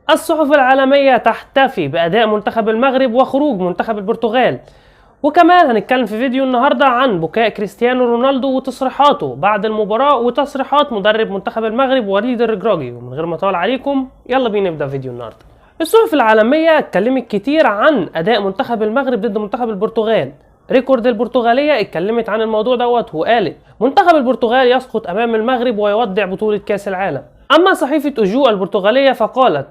الصحف العالمية تحتفي بأداء منتخب المغرب وخروج منتخب البرتغال. وكمان هنتكلم في فيديو النهاردة عن بكاء كريستيانو رونالدو وتصريحاته بعد المباراة وتصريحات مدرب منتخب المغرب وليد الركراكي. ومن غير ما اطول عليكم يلا بينا نبدأ فيديو النهاردة. الصحف العالمية اتكلمت كتير عن أداء منتخب المغرب ضد منتخب البرتغال. ريكورد البرتغالية اتكلمت عن الموضوع دوت وقالت منتخب البرتغال يسقط أمام المغرب ويودع بطولة كأس العالم. أما صحيفة أجو البرتغالية فقالت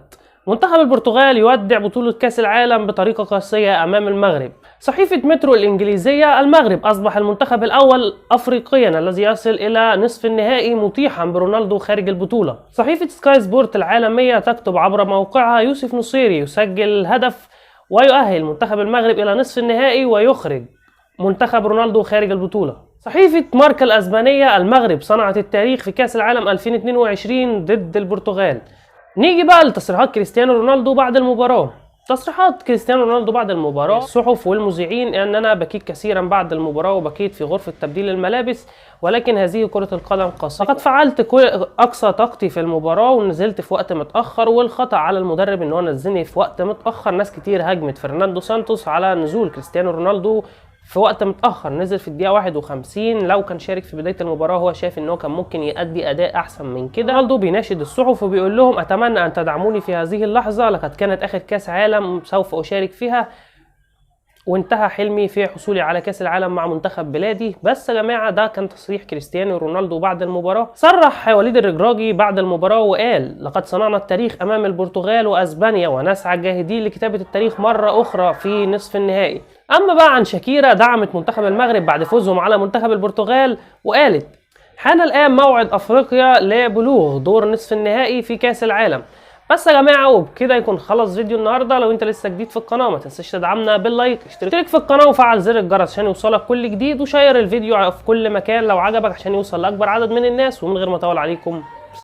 منتخب البرتغال يودع بطولة كأس العالم بطريقة قاسية أمام المغرب. صحيفة مترو الإنجليزية المغرب أصبح المنتخب الأول أفريقيا الذي يصل إلى نصف النهائي مطيحا برونالدو خارج البطولة. صحيفة سكاي سبورت العالمية تكتب عبر موقعها يوسف نصيري يسجل هدف ويؤهل منتخب المغرب إلى نصف النهائي ويخرج منتخب رونالدو خارج البطولة. صحيفة ماركا الأسبانية المغرب صنعت التاريخ في كأس العالم 2022 ضد البرتغال. نيجي بقى لتصريحات كريستيانو رونالدو بعد المباراة. تصريحات كريستيانو رونالدو بعد المباراة الصحف والمذيعين ان انا بكيت كثيرا بعد المباراة وبكيت في غرفة تبديل الملابس، ولكن هذه كرة القدم قاسية. لقد فعلت اقصى طاقتي في المباراة ونزلت في وقت متأخر، والخطأ على المدرب ان هو نزلني في وقت متأخر. ناس كتير هاجمت فرناندو سانتوس على نزول كريستيانو رونالدو في وقت متأخر، نزل في الدقيقة 51. لو كان شارك في بداية المباراة هو شايف ان هو كان ممكن يؤدي اداء احسن من كده. رونالدو بيناشد الصحف وبيقول لهم اتمنى ان تدعموني في هذه اللحظة، لقد كانت اخر كاس عالم سوف اشارك فيها وانتهى حلمي في حصولي على كاس العالم مع منتخب بلادي. بس يا جماعه ده كان تصريح كريستيانو رونالدو بعد المباراه. صرح وليد الركراكي بعد المباراه وقال لقد صنعنا التاريخ امام البرتغال واسبانيا ونسعى جاهدين لكتابه التاريخ مره اخرى في نصف النهائي. اما بقى عن شاكيرا، دعمت منتخب المغرب بعد فوزهم على منتخب البرتغال وقالت حان الان موعد افريقيا لبلوغ دور نصف النهائي في كاس العالم. بس يا جماعه وبكده يكون خلص فيديو النهارده. لو انت لسه جديد في القناه ما تنساش تدعمنا باللايك، اشترك في القناه وفعل زر الجرس عشان يوصلك كل جديد، وشير الفيديو في كل مكان لو عجبك عشان يوصل لاكبر عدد من الناس. ومن غير ما اطول عليكم